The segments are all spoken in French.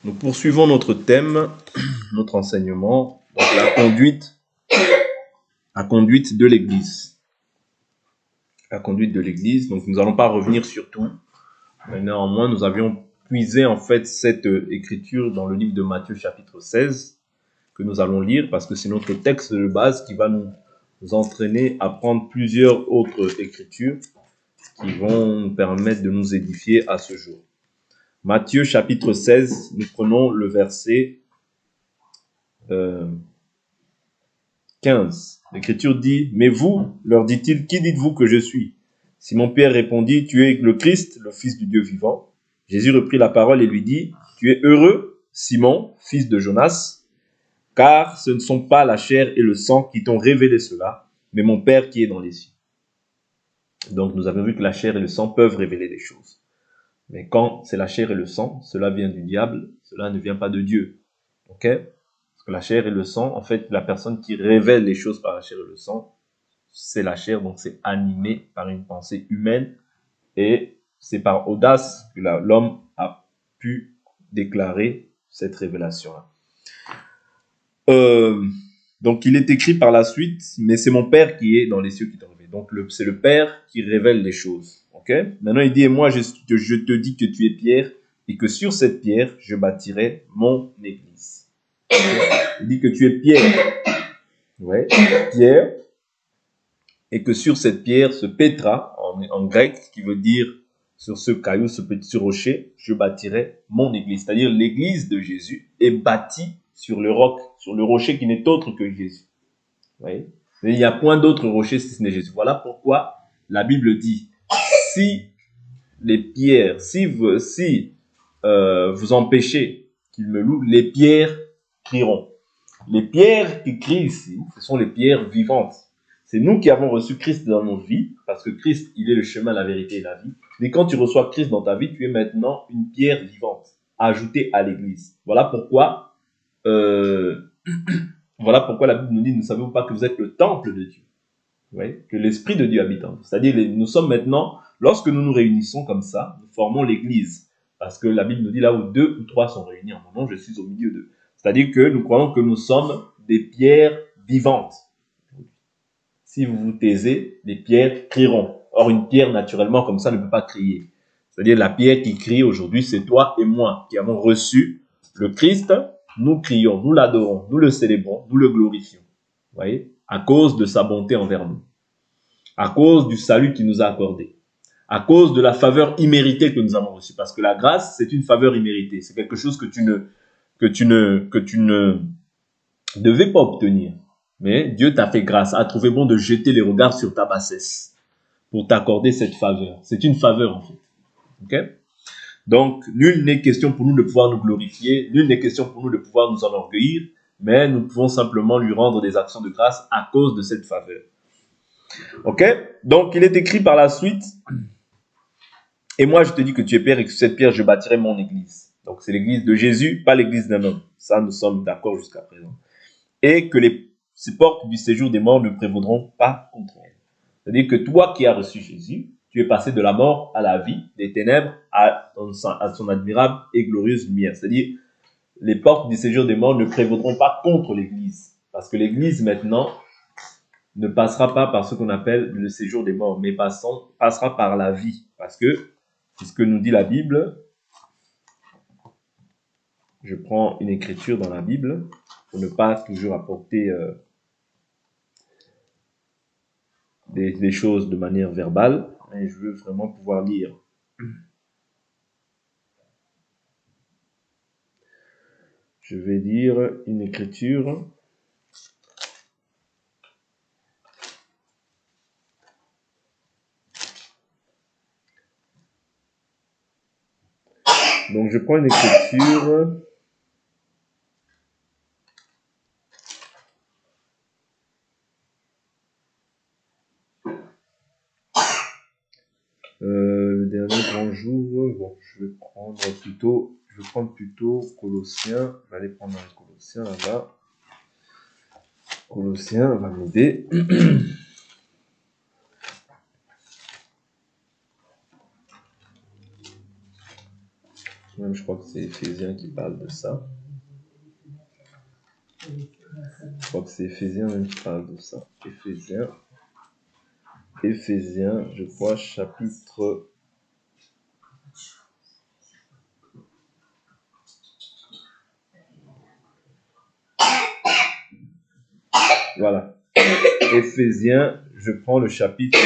Nous poursuivons notre thème, notre enseignement, donc la conduite de l'Église. La conduite de l'Église, donc nous n'allons pas revenir sur tout, mais néanmoins nous avions puisé en fait cette écriture dans le livre de Matthieu chapitre 16, que nous allons lire, parce que c'est notre texte de base qui va nous entraîner à prendre plusieurs autres écritures qui vont nous permettre de nous édifier à ce jour. Matthieu chapitre 16, nous prenons le verset 15. L'Écriture dit « Mais vous, leur dit-il, qui dites-vous que je suis ?» Simon-Pierre répondit « Tu es le Christ, le Fils du Dieu vivant. » Jésus reprit la parole et lui dit « Tu es heureux, Simon, fils de Jonas, car ce ne sont pas la chair et le sang qui t'ont révélé cela, mais mon Père qui est dans les cieux. » Donc nous avons vu que la chair et le sang peuvent révéler des choses. Mais quand c'est la chair et le sang, cela vient du diable, cela ne vient pas de Dieu. Ok? Parce que la chair et le sang, en fait, la personne qui révèle les choses par la chair et le sang, c'est la chair, donc c'est animé par une pensée humaine. Et c'est par audace que l'homme a pu déclarer cette révélation-là. Donc il est écrit par la suite, mais c'est mon Père qui est dans les cieux qui t'ont révélé. Donc c'est le Père qui révèle les choses. Okay? Maintenant, il dit, et moi, je te dis que tu es Pierre, et que sur cette pierre, je bâtirai mon église. Okay? Il dit que tu es Pierre. Ouais, Pierre. Et que sur cette pierre, ce Pétra, en grec, qui veut dire sur ce caillou, ce petit rocher, je bâtirai mon église. C'est-à-dire, l'église de Jésus est bâtie sur le roc, sur le rocher qui n'est autre que Jésus. Ouais. Mais il n'y a point d'autre rocher si ce n'est Jésus. Voilà pourquoi la Bible dit, si les pierres, si vous empêchez qu'ils me louent, les pierres crieront. Les pierres qui crient ici, ce sont les pierres vivantes. C'est nous qui avons reçu Christ dans nos vies, parce que Christ, il est le chemin, la vérité et la vie. Mais quand tu reçois Christ dans ta vie, tu es maintenant une pierre vivante, ajoutée à l'église. Voilà pourquoi la Bible nous dit, ne savez-vous pas que vous êtes le temple de Dieu? Oui, que l'Esprit de Dieu habite en vous. C'est-à-dire, nous sommes maintenant, lorsque nous nous réunissons comme ça, nous formons l'Église. Parce que la Bible nous dit, là où 2 ou 3 sont réunis en mon nom, je suis au milieu d'eux. C'est-à-dire que nous croyons que nous sommes des pierres vivantes. Si vous vous taisez, les pierres crieront. Or, une pierre, naturellement, comme ça, ne peut pas crier. C'est-à-dire, la pierre qui crie aujourd'hui, c'est toi et moi qui avons reçu le Christ. Nous crions, nous l'adorons, nous le célébrons, nous le glorifions. Vous voyez? À cause de sa bonté envers nous. À cause du salut qu'il nous a accordé. À cause de la faveur imméritée que nous avons reçue. Parce que la grâce, c'est une faveur imméritée. C'est quelque chose que tu ne devais pas obtenir. Mais Dieu t'a fait grâce, a trouvé bon de jeter les regards sur ta bassesse pour t'accorder cette faveur. C'est une faveur en fait. Okay? Donc, nul n'est question pour nous de pouvoir nous glorifier, nul n'est question pour nous de pouvoir nous enorgueillir, mais nous pouvons simplement lui rendre des actions de grâce à cause de cette faveur. Ok? Donc, il est écrit par la suite, et moi je te dis que tu es Pierre et que sur cette pierre je bâtirai mon église. Donc, c'est l'église de Jésus, pas l'église d'un homme. Ça, nous sommes d'accord jusqu'à présent. Et que les portes du séjour des morts ne prévaudront pas contre elle. C'est-à-dire que toi qui as reçu Jésus, tu es passé de la mort à la vie, des ténèbres à son admirable et glorieuse lumière. C'est-à-dire, les portes du séjour des morts ne prévaudront pas contre l'Église. Parce que l'Église, maintenant, ne passera pas par ce qu'on appelle le séjour des morts, mais passera par la vie. Parce que, c'est ce que nous dit la Bible. Je prends une écriture dans la Bible, pour ne pas toujours apporter des choses de manière verbale, et je veux vraiment pouvoir lire. Je vais lire une écriture. Donc je prends une écriture. Le dernier grand jour, bon, je vais prendre plutôt Colossiens. Je vais aller prendre un Colossiens là-bas. Colossiens va m'aider. Même je crois que c'est Éphésiens qui parle de ça. Je crois que c'est Éphésiens même qui parle de ça. Éphésiens, je crois, chapitre... Voilà. Éphésiens, je prends le chapitre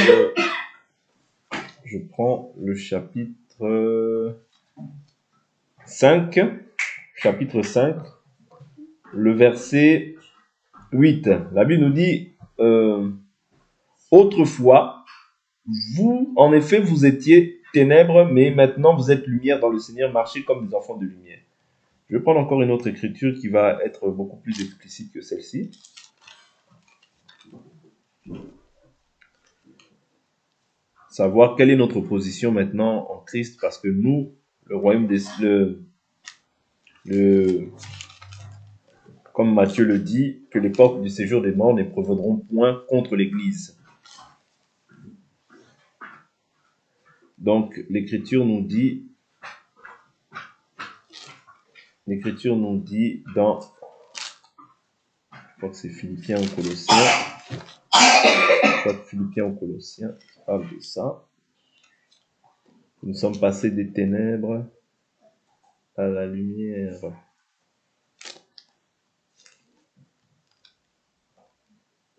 5, chapitre 5, le verset 8. La Bible nous dit, autrefois, vous, en effet, vous étiez ténèbres, mais maintenant vous êtes lumière dans le Seigneur, marchez comme des enfants de lumière. Je vais prendre encore une autre écriture qui va être beaucoup plus explicite que celle-ci. Savoir quelle est notre position maintenant en Christ, parce que nous, le royaume comme Matthieu le dit, que les portes du séjour des morts ne prévaudront point contre l'Église. Donc, l'Écriture nous dit dans, je crois que c'est Philippiens ou Colossiens, qui parle de ça. Nous sommes passés des ténèbres à la lumière.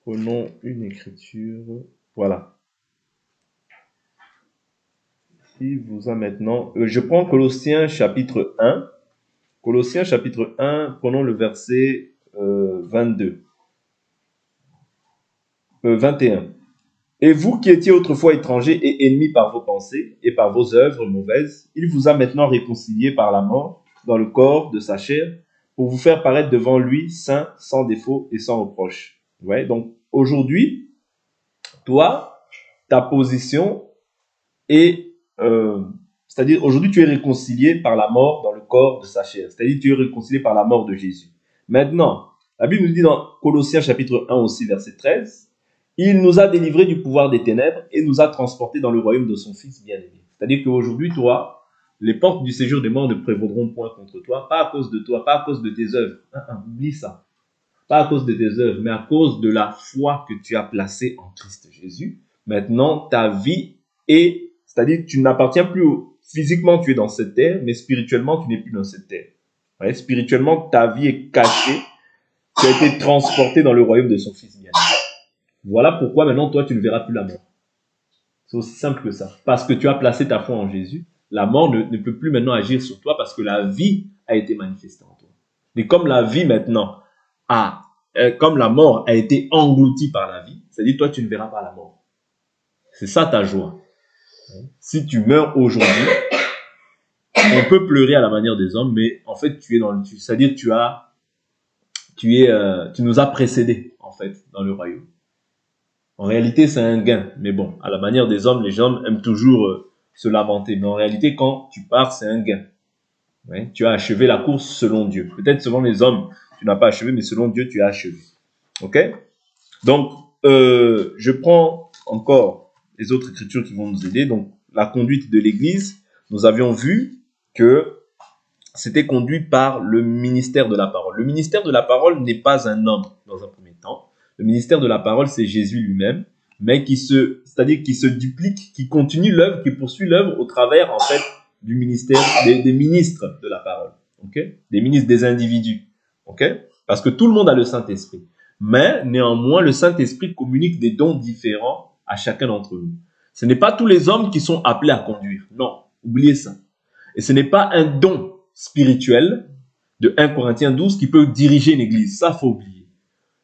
Prenons une écriture. Voilà. Il vous a maintenant... je prends Colossiens chapitre 1. Colossiens chapitre 1, prenons le verset 21. Et vous qui étiez autrefois étrangers et ennemis par vos pensées et par vos œuvres mauvaises, il vous a maintenant réconciliés par la mort dans le corps de sa chair pour vous faire paraître devant lui saint, sans défaut et sans reproche. Ouais, donc aujourd'hui, toi, ta position est... c'est-à-dire aujourd'hui tu es réconcilié par la mort dans le corps de sa chair. C'est-à-dire tu es réconcilié par la mort de Jésus. Maintenant, la Bible nous dit dans Colossiens chapitre 1 aussi verset 13, il nous a délivrés du pouvoir des ténèbres et nous a transportés dans le royaume de son Fils bien-aimé. C'est-à-dire qu'aujourd'hui, toi, les portes du séjour des morts ne prévaudront point contre toi, pas à cause de toi, pas à cause de tes œuvres. Oublie ça. Pas à cause de tes œuvres, mais à cause de la foi que tu as placée en Christ Jésus. Maintenant, ta vie est, c'est-à-dire que tu n'appartiens plus physiquement, tu es dans cette terre, mais spirituellement, tu n'es plus dans cette terre. Ouais, spirituellement, ta vie est cachée, tu as été transporté dans le royaume de son Fils bien-aimé. Voilà pourquoi maintenant, toi, tu ne verras plus la mort. C'est aussi simple que ça. Parce que tu as placé ta foi en Jésus, la mort ne peut plus maintenant agir sur toi parce que la vie a été manifestée en toi. Et comme la vie maintenant comme la mort a été engloutie par la vie, c'est-à-dire toi, tu ne verras pas la mort. C'est ça ta joie. Si tu meurs aujourd'hui, on peut pleurer à la manière des hommes, mais en fait, c'est-à-dire tu nous as précédés, en fait, dans le royaume. En réalité, c'est un gain. Mais bon, à la manière des hommes, les gens aiment toujours se lamenter. Mais en réalité, quand tu pars, c'est un gain. Ouais, tu as achevé la course selon Dieu. Peut-être selon les hommes, tu n'as pas achevé, mais selon Dieu, tu as achevé. OK? Donc, je prends encore les autres écritures qui vont nous aider. Donc, la conduite de l'Église, nous avions vu que c'était conduit par le ministère de la parole. Le ministère de la parole n'est pas un homme, dans un premier temps. Le ministère de la parole, c'est Jésus lui-même, mais c'est-à-dire qui se duplique, qui continue l'œuvre, qui poursuit l'œuvre au travers, en fait, du ministère, des ministres de la parole. Okay? Des ministres des individus. Okay? Parce que tout le monde a le Saint-Esprit. Mais, néanmoins, le Saint-Esprit communique des dons différents à chacun d'entre nous. Ce n'est pas tous les hommes qui sont appelés à conduire. Non, oubliez ça. Et ce n'est pas un don spirituel de 1 Corinthiens 12 qui peut diriger une église. Ça, faut oublier.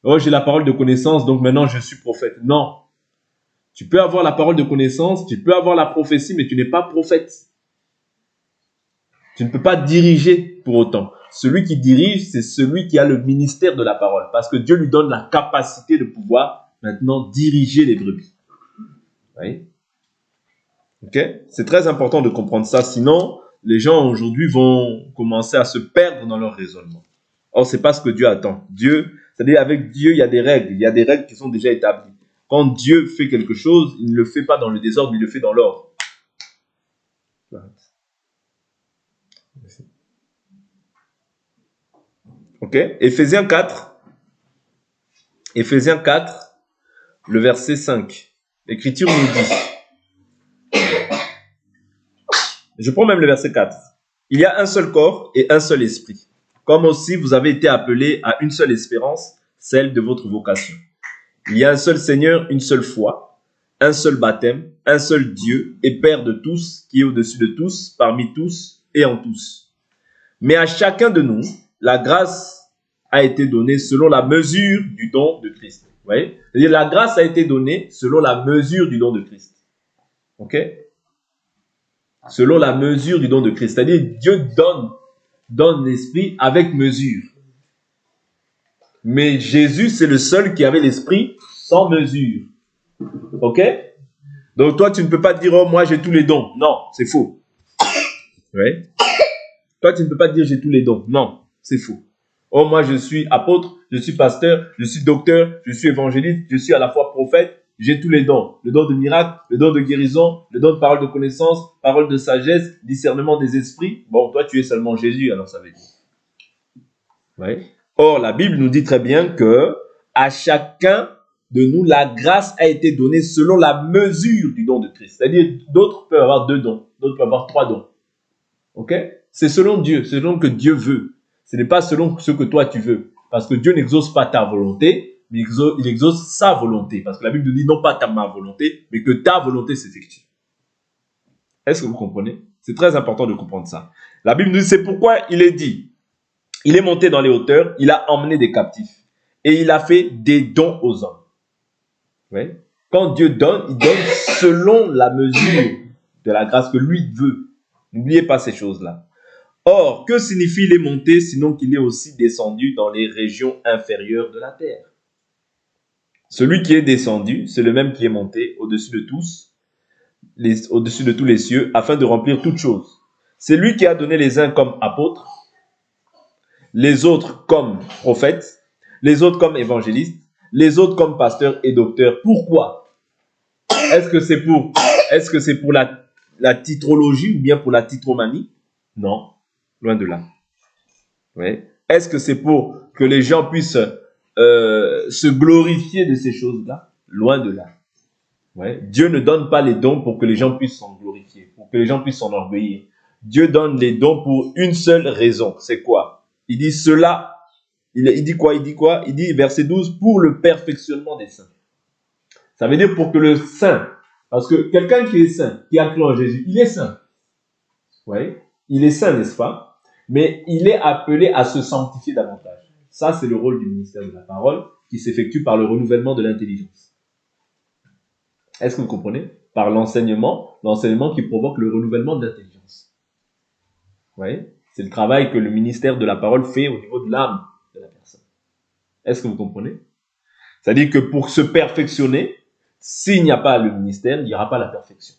Oh, j'ai la parole de connaissance, donc maintenant je suis prophète. Non. Tu peux avoir la parole de connaissance, tu peux avoir la prophétie, mais tu n'es pas prophète. Tu ne peux pas diriger pour autant. Celui qui dirige, c'est celui qui a le ministère de la parole, parce que Dieu lui donne la capacité de pouvoir maintenant diriger les brebis. Oui. Ok? C'est très important de comprendre ça, sinon les gens aujourd'hui vont commencer à se perdre dans leur raisonnement. Or, c'est pas ce que Dieu attend. C'est-à-dire avec Dieu, il y a des règles qui sont déjà établies. Quand Dieu fait quelque chose, il ne le fait pas dans le désordre, il le fait dans l'ordre. Ok? Éphésiens 4, le verset 5. L'Écriture nous dit, je prends même le verset 4. Il y a un seul corps et un seul esprit, comme aussi vous avez été appelés à une seule espérance, celle de votre vocation. Il y a un seul Seigneur, une seule foi, un seul baptême, un seul Dieu et Père de tous, qui est au-dessus de tous, parmi tous et en tous. Mais à chacun de nous, la grâce a été donnée selon la mesure du don de Christ. Vous voyez? C'est-à-dire la grâce a été donnée selon la mesure du don de Christ. Ok? Selon la mesure du don de Christ. C'est-à-dire Dieu donne l'esprit avec mesure. Mais Jésus, c'est le seul qui avait l'esprit sans mesure. Ok? Donc toi, tu ne peux pas dire, oh, moi j'ai tous les dons. Non, c'est faux. Ouais. Toi, tu ne peux pas dire, j'ai tous les dons. Non, c'est faux. Oh, moi je suis apôtre, je suis pasteur, je suis docteur, je suis évangéliste, je suis à la fois prophète, j'ai tous les dons. Le don de miracle, le don de guérison, le don de parole de connaissance, parole de sagesse, discernement des esprits. Bon, toi, tu es seulement Jésus, alors ça veut dire. Ouais. Or, la Bible nous dit très bien que à chacun de nous, la grâce a été donnée selon la mesure du don de Christ. C'est-à-dire, d'autres peuvent avoir 2 dons, d'autres peuvent avoir 3 dons. Ok? C'est selon Dieu, selon que Dieu veut. Ce n'est pas selon ce que toi tu veux. Parce que Dieu n'exauce pas ta volonté, mais il exauce sa volonté. Parce que la Bible nous dit non pas ma volonté, mais que ta volonté s'effectue. Est-ce que vous comprenez? C'est très important de comprendre ça. La Bible nous dit, c'est pourquoi il est dit, il est monté dans les hauteurs, il a emmené des captifs et il a fait des dons aux hommes. Oui? Quand Dieu donne, il donne selon la mesure de la grâce que lui veut. N'oubliez pas ces choses-là. Or, que signifie il est monté sinon qu'il est aussi descendu dans les régions inférieures de la terre? Celui qui est descendu, c'est le même qui est monté au-dessus de tous, au-dessus de tous les cieux, afin de remplir toutes choses. C'est lui qui a donné les uns comme apôtres, les autres comme prophètes, les autres comme évangélistes, les autres comme pasteurs et docteurs. Pourquoi? Est-ce que c'est pour la titrologie ou bien pour la titromanie? Non, loin de là. Ouais. Est-ce que c'est pour que les gens puissent se glorifier de ces choses-là? Loin de là. Ouais. Dieu ne donne pas les dons pour que les gens puissent s'en glorifier, pour que les gens puissent s'enorgueillir. Dieu donne les dons pour une seule raison. C'est quoi? Il dit cela. Il dit quoi? Il dit, verset 12, pour le perfectionnement des saints. Ça veut dire pour que le saint, parce que quelqu'un qui est saint, qui a cru en Jésus, il est saint. Ouais. Il est saint, n'est-ce pas? Mais il est appelé à se sanctifier davantage. Ça, c'est le rôle du ministère de la parole qui s'effectue par le renouvellement de l'intelligence. Est-ce que vous comprenez? Par l'enseignement qui provoque le renouvellement de l'intelligence. Vous voyez? C'est le travail que le ministère de la parole fait au niveau de l'âme de la personne. Est-ce que vous comprenez? C'est-à-dire que pour se perfectionner, s'il n'y a pas le ministère, il n'y aura pas la perfection.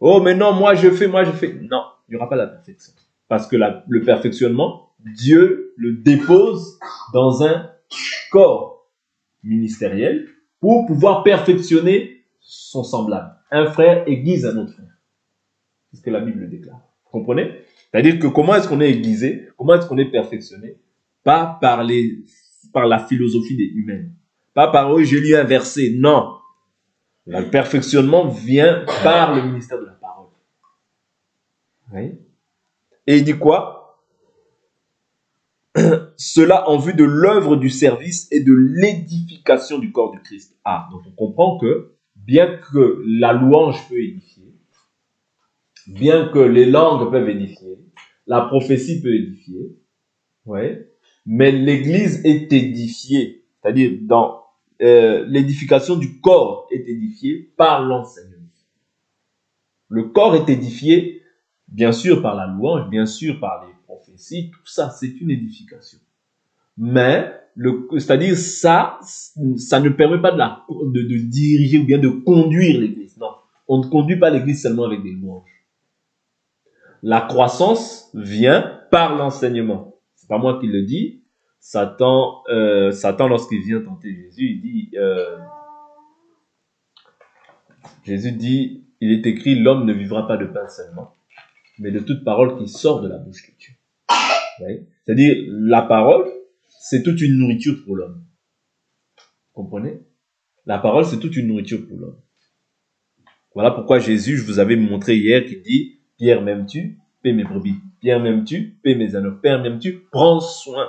Oh, mais non, moi je fais. Non, il n'y aura pas la perfection. Parce que le perfectionnement, Dieu le dépose dans un corps ministériel pour pouvoir perfectionner son semblable. Un frère aiguise un autre frère. C'est ce que la Bible déclare. Vous comprenez? C'est-à-dire que comment est-ce qu'on est aiguisé? Comment est-ce qu'on est perfectionné? Pas par la philosophie humaine. Pas par, oh, j'ai lu un verset. Non. Le perfectionnement vient par le ministère de la parole. Oui. Et il dit quoi? Cela en vue de l'œuvre du service et de l'édification du corps du Christ. Ah, donc on comprend que bien que la louange peut édifier, bien que les langues peuvent édifier, la prophétie peut édifier, ouais, mais l'Église est édifiée, c'est-à-dire dans l'édification du corps est édifiée par l'enseignement. Le corps est édifié, bien sûr par la louange, bien sûr par les prophéties, tout ça, c'est une édification. Mais, c'est-à-dire ça ne permet pas de diriger ou bien de conduire l'Église. Non, on ne conduit pas l'Église seulement avec des louanges. La croissance vient par l'enseignement. C'est pas moi qui le dis. Satan, lorsqu'il vient tenter Jésus dit, il est écrit, l'homme ne vivra pas de pain seulement, mais de toute parole qui sort de la bouche de Dieu. Ouais. C'est-à-dire, la parole, c'est toute une nourriture pour l'homme. Vous comprenez? La parole, c'est toute une nourriture pour l'homme. Voilà pourquoi Jésus, je vous avais montré hier, qu'il dit, Pierre, m'aimes-tu? Paie mes brebis. Pierre, m'aimes-tu? Paie mes agneaux. Père, m'aimes-tu? Prends soin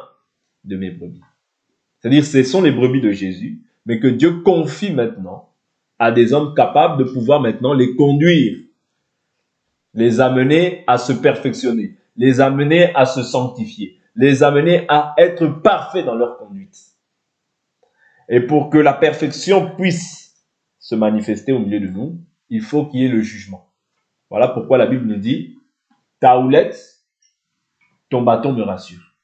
de mes brebis. C'est-à-dire, ce sont les brebis de Jésus, mais que Dieu confie maintenant à des hommes capables de pouvoir maintenant les conduire, les amener à se perfectionner, les amener à se sanctifier, les amener à être parfaits dans leur conduite. Et pour que la perfection puisse se manifester au milieu de nous, il faut qu'il y ait le jugement. Voilà pourquoi la Bible nous dit, ta houlette, ton bâton me rassure.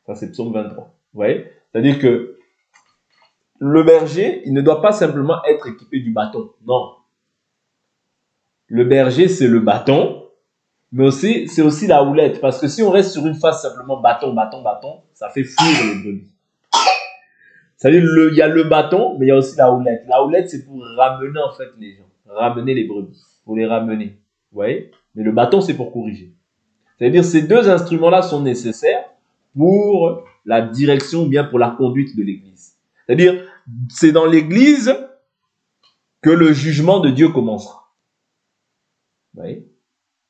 Ça, c'est Psaume 23. Vous voyez? C'est-à-dire que le berger, il ne doit pas simplement être équipé du bâton. Non. Le berger, c'est le bâton, mais aussi, c'est aussi la houlette. Parce que si on reste sur une phase simplement bâton, bâton, bâton, ça fait fuir les brebis. C'est-à-dire, il y a le bâton, mais il y a aussi la houlette. La houlette, c'est pour ramener en fait les gens, ramener les brebis, pour les ramener. Vous voyez? Mais le bâton, c'est pour corriger. C'est-à-dire, ces deux instruments-là sont nécessaires pour la direction ou bien pour la conduite de l'Église. C'est-à-dire, c'est dans l'Église que le jugement de Dieu commencera. Vous voyez?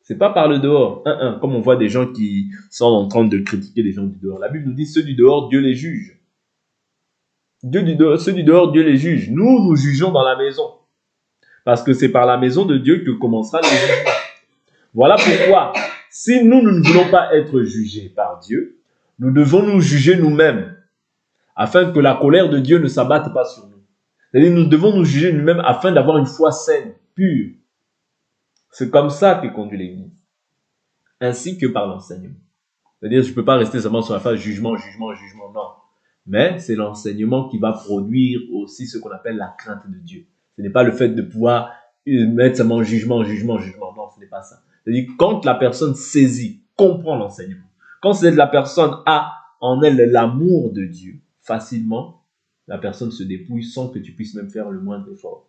C'est pas par le dehors. Comme on voit des gens qui sont en train de critiquer les gens du dehors. La Bible nous dit, ceux du dehors, Dieu les juge. Ceux du dehors, Dieu les juge. Nous, nous jugeons dans la maison. Parce que c'est par la maison de Dieu que commencera le jugement. Voilà pourquoi, si nous ne voulons pas être jugés par Dieu, nous devons nous juger nous-mêmes, afin que la colère de Dieu ne s'abatte pas sur nous. C'est-à-dire, nous devons nous juger nous-mêmes afin d'avoir une foi saine, pure. C'est comme ça que conduit l'Église. Ainsi que par l'enseignement. C'est-à-dire, je ne peux pas rester seulement sur la phase jugement, jugement, jugement, non. Mais c'est l'enseignement qui va produire aussi ce qu'on appelle la crainte de Dieu. Ce n'est pas le fait de pouvoir mettre seulement jugement, jugement, jugement. Non, ce n'est pas ça. C'est-à-dire, quand la personne saisit, comprend l'enseignement, quand la personne a en elle l'amour de Dieu, facilement, la personne se dépouille sans que tu puisses même faire le moindre effort.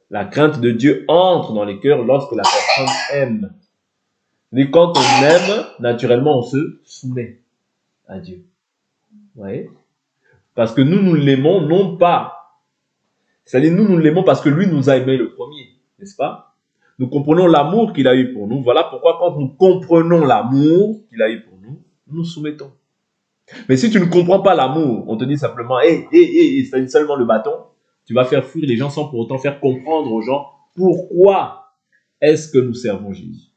La crainte de Dieu entre dans les cœurs lorsque la personne aime. Et quand on aime, naturellement, on se soumet à Dieu. Vous voyez? Parce que nous l'aimons non pas. C'est-à-dire, nous l'aimons parce que lui nous a aimé le premier. N'est-ce pas? Nous comprenons l'amour qu'il a eu pour nous. Voilà pourquoi quand nous comprenons l'amour qu'il a eu pour nous, nous nous soumettons. Mais si tu ne comprends pas l'amour, on te dit simplement, c'est seulement le bâton, tu vas faire fuir les gens sans pour autant faire comprendre aux gens pourquoi est-ce que nous servons Jésus.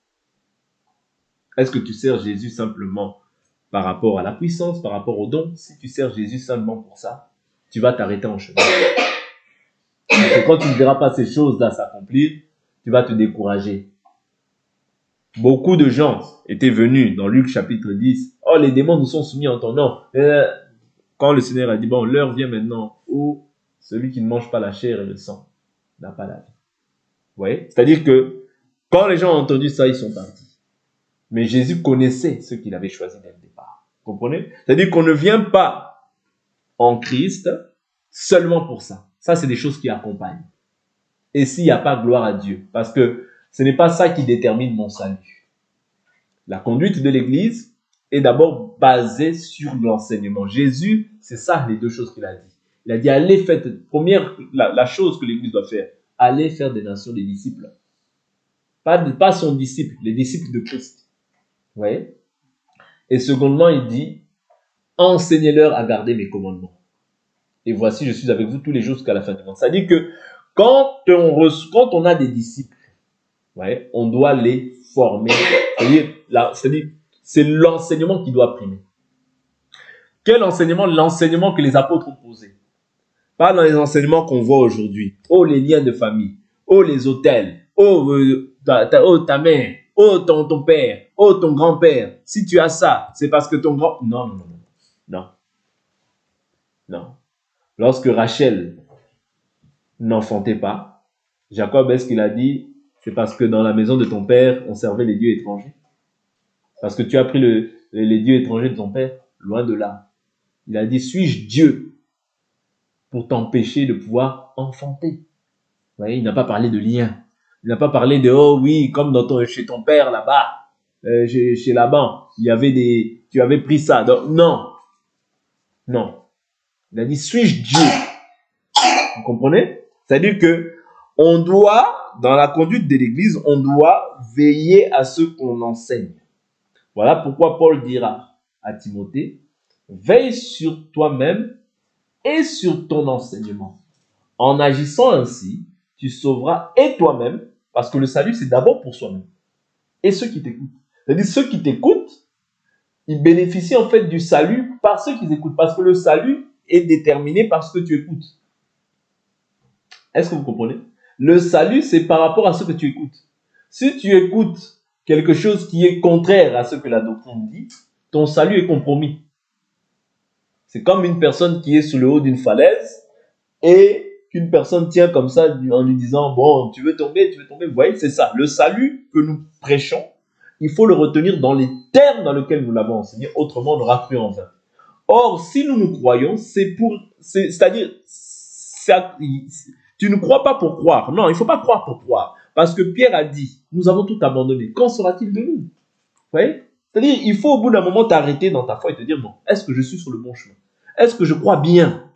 Est-ce que tu sers Jésus simplement par rapport à la puissance, par rapport au don? Si tu sers Jésus seulement pour ça, tu vas t'arrêter en chemin. Parce que quand tu ne verras pas ces choses-là s'accomplir, tu vas te décourager. Beaucoup de gens étaient venus dans Luc chapitre 10. Oh, les démons nous sont soumis en ton nom. Quand le Seigneur a dit, bon, l'heure vient maintenant où celui qui ne mange pas la chair et le sang n'a pas la vie. Vous voyez? C'est-à-dire que quand les gens ont entendu ça, ils sont partis. Mais Jésus connaissait ce qu'il avait choisi dès le départ. Vous comprenez? C'est-à-dire qu'on ne vient pas en Christ seulement pour ça. Ça, c'est des choses qui accompagnent. Et s'il n'y a pas gloire à Dieu, parce que ce n'est pas ça qui détermine mon salut. La conduite de l'Église est d'abord basée sur l'enseignement. Jésus, c'est ça les deux choses qu'il a dit. Il a dit, allez faire, première, la chose que l'Église doit faire, allez faire des nations des disciples. Pas son disciple, les disciples de Christ. Vous voyez? Et secondement, il dit, enseignez-leur à garder mes commandements. Et voici, je suis avec vous tous les jours jusqu'à la fin du monde. Ça dit que quand on a des disciples, ouais, on doit les former. C'est-à-dire, c'est l'enseignement qui doit primer. Quel enseignement? L'enseignement que les apôtres ont posé. Pas dans les enseignements qu'on voit aujourd'hui. Oh, les liens de famille. Oh, les hôtels. Oh, ta mère. Oh, ton père. Oh, ton grand-père. Si tu as ça, c'est parce que ton grand... Non. Lorsque Rachel n'enfantait pas, Jacob, est-ce qu'il a dit, c'est parce que dans la maison de ton père, on servait les dieux étrangers? Parce que tu as pris les dieux étrangers de ton père? Loin de là. Il a dit, suis-je Dieu pour t'empêcher de pouvoir enfanter? Vous voyez, il n'a pas parlé de lien. Il n'a pas parlé de, oh oui, comme chez ton père là-bas. chez Laban, tu avais pris ça. Donc, non, non. Il a dit, suis-je Dieu? Vous comprenez? C'est-à-dire que on doit, dans la conduite de l'Église, on doit veiller à ce qu'on enseigne. Voilà pourquoi Paul dira à Timothée, veille sur toi-même et sur ton enseignement. En agissant ainsi, tu sauveras et toi-même, parce que le salut, c'est d'abord pour soi-même, et ceux qui t'écoutent. C'est-à-dire, ceux qui t'écoutent, ils bénéficient en fait du salut par ceux qui écoutent, parce que le salut est déterminé par ce que tu écoutes. Est-ce que vous comprenez? Le salut, c'est par rapport à ce que tu écoutes. Si tu écoutes quelque chose qui est contraire à ce que la doctrine dit, ton salut est compromis. C'est comme une personne qui est sur le haut d'une falaise et qu'une personne tient comme ça en lui disant, bon, tu veux tomber. Vous voyez, c'est ça. Le salut que nous prêchons, il faut le retenir dans les termes dans lesquels nous l'avons enseigné, autrement on aura cru en vain. Or, si nous croyons, c'est-à-dire, tu ne crois pas pour croire. Non, il ne faut pas croire pour croire. Parce que Pierre a dit, nous avons tout abandonné. Qu'en sera-t-il de nous? Vous voyez? C'est-à-dire, il faut au bout d'un moment t'arrêter dans ta foi et te dire, non, est-ce que je suis sur le bon chemin? Est-ce que je crois bien?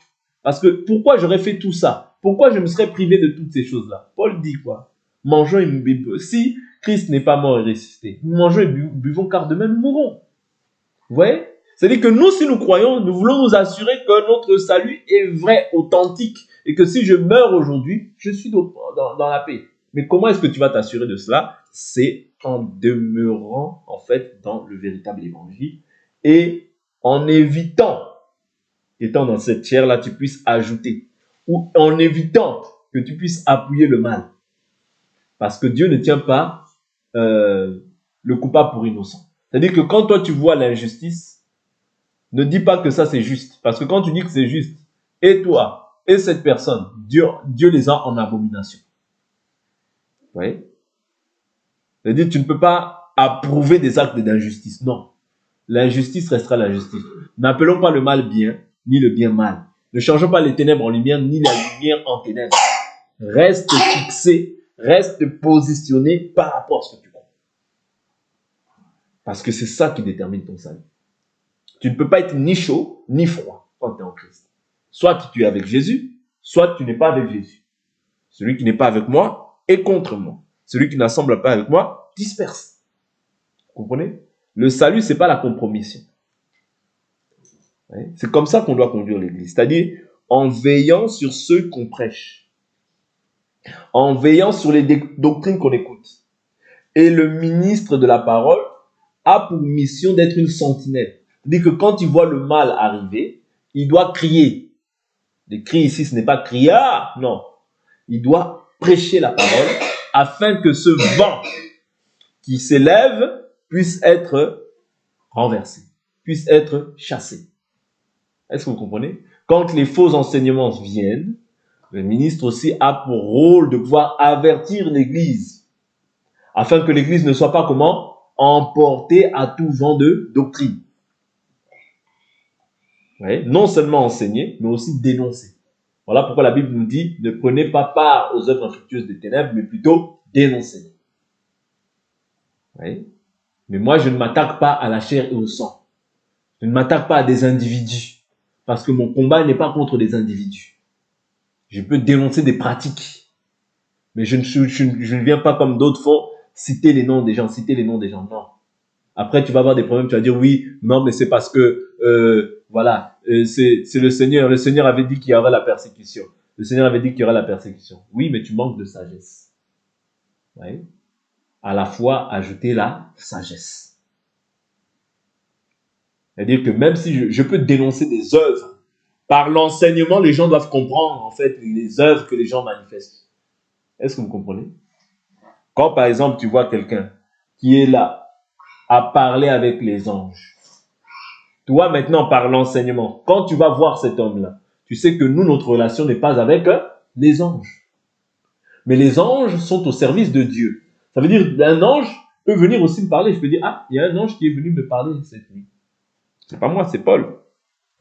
Parce que pourquoi j'aurais fait tout ça? Pourquoi je me serais privé de toutes ces choses-là? Paul dit quoi? Mangeons et buvons. Si Christ n'est pas mort et ressuscité, nous mangeons et buvons car demain nous mourrons. Vous voyez? C'est-à-dire que nous, si nous croyons, nous voulons nous assurer que notre salut est vrai, authentique, et que si je meurs aujourd'hui, je suis dans la paix. Mais comment est-ce que tu vas t'assurer de cela? C'est en demeurant, en fait, dans le véritable évangile et en évitant, étant dans cette chair-là, tu puisses ajouter, ou en évitant que tu puisses appuyer le mal. Parce que Dieu ne tient pas le coupable pour innocent. C'est-à-dire que quand toi tu vois l'injustice, ne dis pas que ça c'est juste. Parce que quand tu dis que c'est juste, et toi, et cette personne, Dieu les a en abomination. Vous voyez? C'est-à-dire que tu ne peux pas approuver des actes d'injustice. Non. L'injustice restera l'injustice. N'appelons pas le mal bien, ni le bien mal. Ne changeons pas les ténèbres en lumière, ni la lumière en ténèbres. Reste fixé, reste positionné par rapport à ce que tu crois. Parce que c'est ça qui détermine ton salut. Tu ne peux pas être ni chaud, ni froid quand tu es en Christ. Soit tu es avec Jésus, soit tu n'es pas avec Jésus. Celui qui n'est pas avec moi est contre moi. Celui qui n'assemble pas avec moi disperse. Vous comprenez? Le salut, ce n'est pas la compromission. C'est comme ça qu'on doit conduire l'Église. C'est-à-dire en veillant sur ceux qu'on prêche. En veillant sur les doctrines qu'on écoute. Et le ministre de la parole a pour mission d'être une sentinelle. C'est-à-dire que quand il voit le mal arriver, il doit crier. Le cri ici, ce n'est pas crier, ah, non. Il doit prêcher la parole afin que ce vent qui s'élève puisse être renversé, puisse être chassé. Est-ce que vous comprenez? Quand les faux enseignements viennent, le ministre aussi a pour rôle de pouvoir avertir l'Église afin que l'Église ne soit pas comment? Emportée à tout vent de doctrine. Ouais, non seulement enseigner, mais aussi dénoncer. Voilà pourquoi la Bible nous dit, ne prenez pas part aux œuvres infructueuses des ténèbres, mais plutôt dénoncez. Ouais. Mais moi, je ne m'attaque pas à la chair et au sang. Je ne m'attaque pas à des individus, parce que mon combat n'est pas contre des individus. Je peux dénoncer des pratiques, mais je ne viens pas comme d'autres font, citer les noms des gens, non. Après, tu vas avoir des problèmes, tu vas dire oui, non, mais c'est parce que, c'est le Seigneur. Le Seigneur avait dit qu'il y aurait la persécution. Le Seigneur avait dit qu'il y aurait la persécution. Oui, mais tu manques de sagesse. Ouais. À la fois, ajouter la sagesse. C'est-à-dire que même si je peux dénoncer des œuvres, par l'enseignement, les gens doivent comprendre, en fait, les œuvres que les gens manifestent. Est-ce que vous comprenez? Quand, par exemple, tu vois quelqu'un qui est là, à parler avec les anges. Toi, maintenant, par l'enseignement, quand tu vas voir cet homme-là, tu sais que nous, notre relation n'est pas avec les anges. Mais les anges sont au service de Dieu. Ça veut dire qu'un ange peut venir aussi me parler. Je peux dire, ah, il y a un ange qui est venu me parler cette nuit. C'est pas moi, c'est Paul.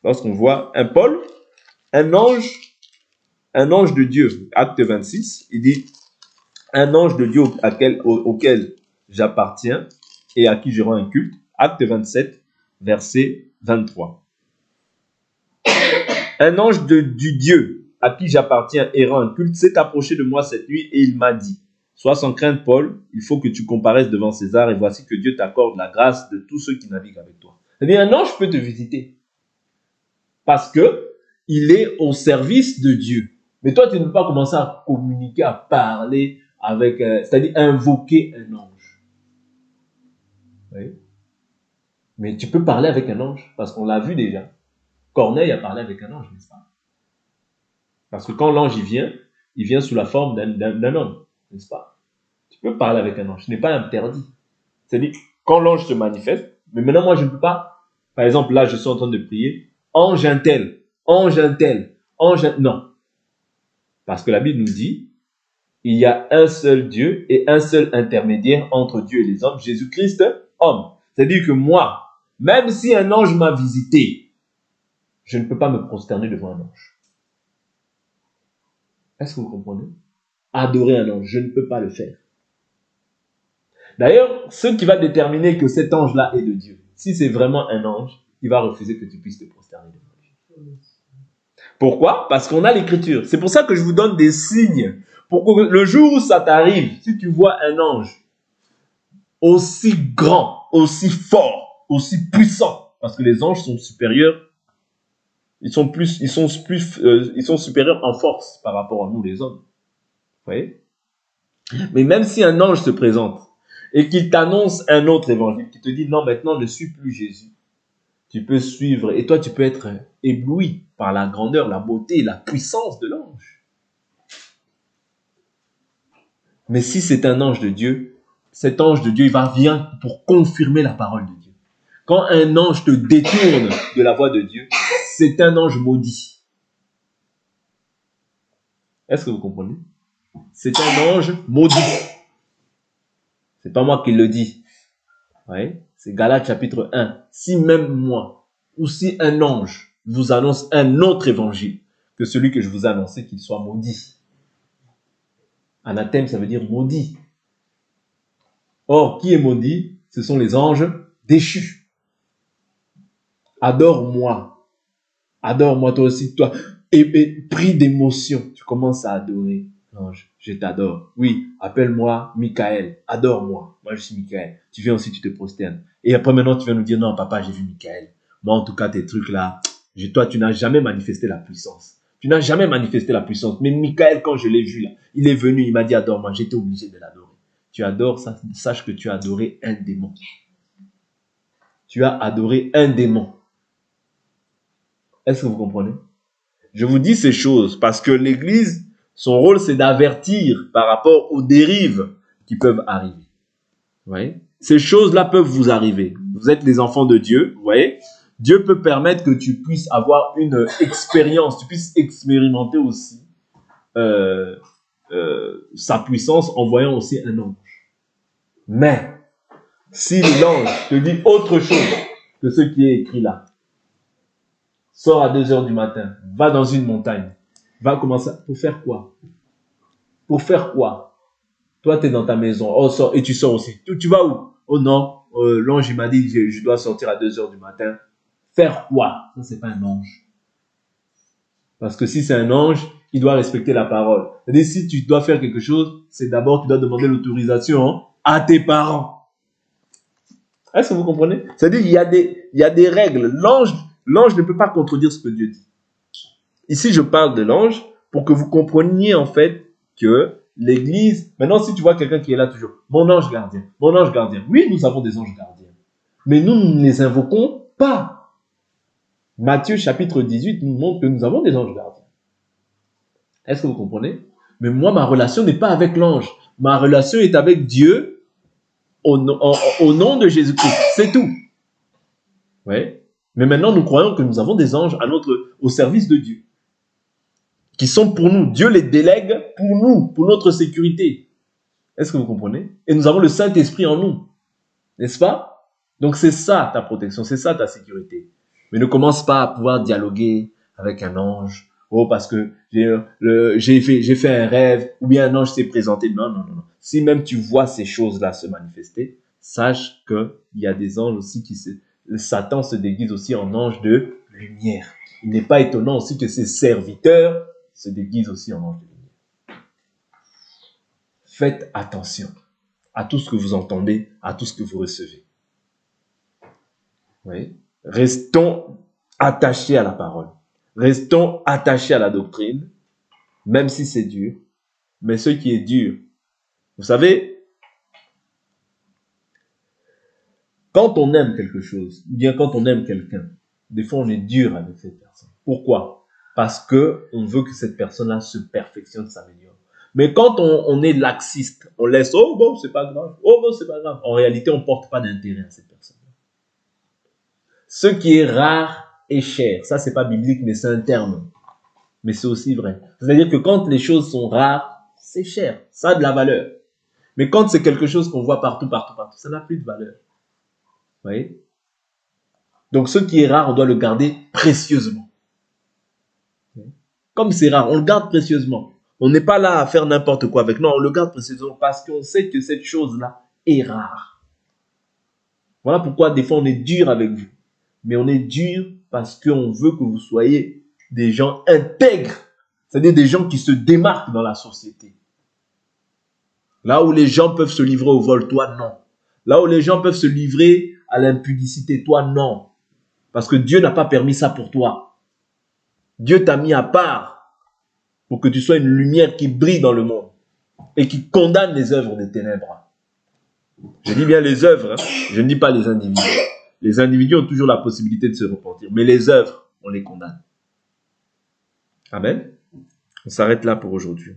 Lorsqu'on voit un ange de Dieu, acte 26, il dit, un ange de Dieu auquel j'appartiens, et à qui je rends un culte. Acte 27, verset 23. Un ange du Dieu à qui j'appartiens et rend un culte s'est approché de moi cette nuit et il m'a dit, sois sans crainte, Paul, il faut que tu comparaisses devant César et voici que Dieu t'accorde la grâce de tous ceux qui naviguent avec toi. C'est-à-dire, un ange peut te visiter parce que il est au service de Dieu. Mais toi, tu ne peux pas commencer à communiquer, à parler avec, c'est-à-dire invoquer un ange. Oui. Mais tu peux parler avec un ange parce qu'on l'a vu déjà. Corneille a parlé avec un ange, n'est-ce pas? Parce que quand l'ange il vient sous la forme d'un homme, n'est-ce pas? Tu peux parler avec un ange, ce n'est pas interdit. C'est-à-dire, quand l'ange se manifeste, mais maintenant moi je ne peux pas, par exemple là je suis en train de prier, ange un tel, ange un tel, non. Parce que la Bible nous dit, il y a un seul Dieu et un seul intermédiaire entre Dieu et les hommes, Jésus-Christ, homme. C'est-à-dire que moi, même si un ange m'a visité, je ne peux pas me prosterner devant un ange. Est-ce que vous comprenez? Adorer un ange, je ne peux pas le faire. D'ailleurs, ce qui va déterminer que cet ange-là est de Dieu, si c'est vraiment un ange, il va refuser que tu puisses te prosterner devant lui. Pourquoi? Parce qu'on a l'écriture. C'est pour ça que je vous donne des signes. Pour que le jour où ça t'arrive, si tu vois un ange aussi grand, aussi fort, aussi puissant, parce que les anges sont supérieurs, ils sont supérieurs en force par rapport à nous les hommes. Vous voyez? Mais même si un ange se présente et qu'il t'annonce un autre évangile, qui te dit non, maintenant ne suis plus Jésus, tu peux suivre et toi tu peux être ébloui par la grandeur, la beauté, la puissance de l'ange. Mais si c'est un ange de Dieu, cet ange de Dieu, il vient pour confirmer la parole de Dieu. Quand un ange te détourne de la voie de Dieu, c'est un ange maudit. Est-ce que vous comprenez? C'est un ange maudit. C'est pas moi qui le dis. Ouais. C'est Galates chapitre 1. Si même moi, ou si un ange vous annonce un autre évangile que celui que je vous ai annoncé, qu'il soit maudit. Anathème, ça veut dire maudit. Or, qui est maudit? Ce sont les anges déchus. Adore-moi. Adore-moi toi aussi, toi. Et pris d'émotion, tu commences à adorer l'ange. Je t'adore. Oui, appelle-moi Michael. Adore-moi. Moi, je suis Michael. Tu viens aussi, tu te prosternes. Et après, maintenant, tu viens nous dire, non, papa, j'ai vu Michael. Moi, en tout cas, tes trucs là, toi, tu n'as jamais manifesté la puissance. Tu n'as jamais manifesté la puissance. Mais Michael, quand je l'ai vu là, il est venu, il m'a dit, adore-moi. J'étais obligé de l'adorer. Tu adores ça, sache que tu as adoré un démon. Tu as adoré un démon. Est-ce que vous comprenez? Je vous dis ces choses parce que l'Église, son rôle, c'est d'avertir par rapport aux dérives qui peuvent arriver. Vous voyez? Ces choses-là peuvent vous arriver. Vous êtes les enfants de Dieu, vous voyez? Dieu peut permettre que tu puisses avoir une expérience, tu puisses expérimenter aussi sa puissance en voyant aussi un ange. Mais, si l'ange te dit autre chose que ce qui est écrit là, sors à 2 heures du matin, va dans une montagne, va commencer, pour faire quoi? Pour faire quoi? Toi, tu es dans ta maison, oh, sors, et tu sors aussi. Tu vas où? Oh non, l'ange, il m'a dit, je dois sortir à 2 heures du matin. Faire quoi? Ça, c'est pas un ange. Parce que si c'est un ange, il doit respecter la parole. C'est-à-dire, si tu dois faire quelque chose, c'est d'abord, tu dois demander l'autorisation à tes parents. Est-ce que vous comprenez? C'est-à-dire, il y a des règles. L'ange ne peut pas contredire ce que Dieu dit. Ici, je parle de l'ange pour que vous compreniez en fait que l'Église... Maintenant, si tu vois quelqu'un qui est là toujours, mon ange gardien, mon ange gardien. Oui, nous avons des anges gardiens. Mais nous ne les invoquons pas. Matthieu chapitre 18 nous montre que nous avons des anges gardiens. Est-ce que vous comprenez? Mais moi, ma relation n'est pas avec l'ange. Ma relation est avec Dieu au nom de Jésus-Christ. C'est tout. Ouais. Mais maintenant, nous croyons que nous avons des anges au service de Dieu. Qui sont pour nous. Dieu les délègue pour nous, pour notre sécurité. Est-ce que vous comprenez? Et nous avons le Saint-Esprit en nous. N'est-ce pas? Donc c'est ça ta protection, c'est ça ta sécurité. Mais ne commence pas à pouvoir dialoguer avec un ange. Oh, parce que j'ai fait un rêve, ou bien un ange s'est présenté. Non, non, non, non. Si même tu vois ces choses-là se manifester, sache qu'il y a des anges aussi Satan se déguise aussi en ange de lumière. Il n'est pas étonnant aussi que ses serviteurs se déguisent aussi en ange de lumière. Faites attention à tout ce que vous entendez, à tout ce que vous recevez. Oui. Restons attachés à la parole. Restons attachés à la doctrine, même si c'est dur. Mais ce qui est dur, vous savez, quand on aime quelque chose, ou bien quand on aime quelqu'un, des fois on est dur avec cette personne. Pourquoi? Parce que on veut que cette personne-là se perfectionne, s'améliore. Mais quand on est laxiste, on laisse, oh bon, c'est pas grave, oh bon, c'est pas grave. En réalité, on ne porte pas d'intérêt à cette personne. Ce qui est rare est cher. Ça, c'est pas biblique, mais c'est un terme. Mais c'est aussi vrai. C'est-à-dire que quand les choses sont rares, c'est cher. Ça a de la valeur. Mais quand c'est quelque chose qu'on voit partout, ça n'a plus de valeur. Vous voyez? Donc, ce qui est rare, on doit le garder précieusement. Comme c'est rare, on le garde précieusement. On n'est pas là à faire n'importe quoi avec. Non, on le garde précieusement parce qu'on sait que cette chose-là est rare. Voilà pourquoi des fois on est dur avec vous. Mais on est dur parce qu'on veut que vous soyez des gens intègres. C'est-à-dire des gens qui se démarquent dans la société. Là où les gens peuvent se livrer au vol, toi non. Là où les gens peuvent se livrer à l'impudicité, toi non. Parce que Dieu n'a pas permis ça pour toi. Dieu t'a mis à part pour que tu sois une lumière qui brille dans le monde et qui condamne les œuvres des ténèbres. Je dis bien les œuvres, hein. Je ne dis pas les individus. Les individus ont toujours la possibilité de se repentir, mais les œuvres, on les condamne. Amen. On s'arrête là pour aujourd'hui.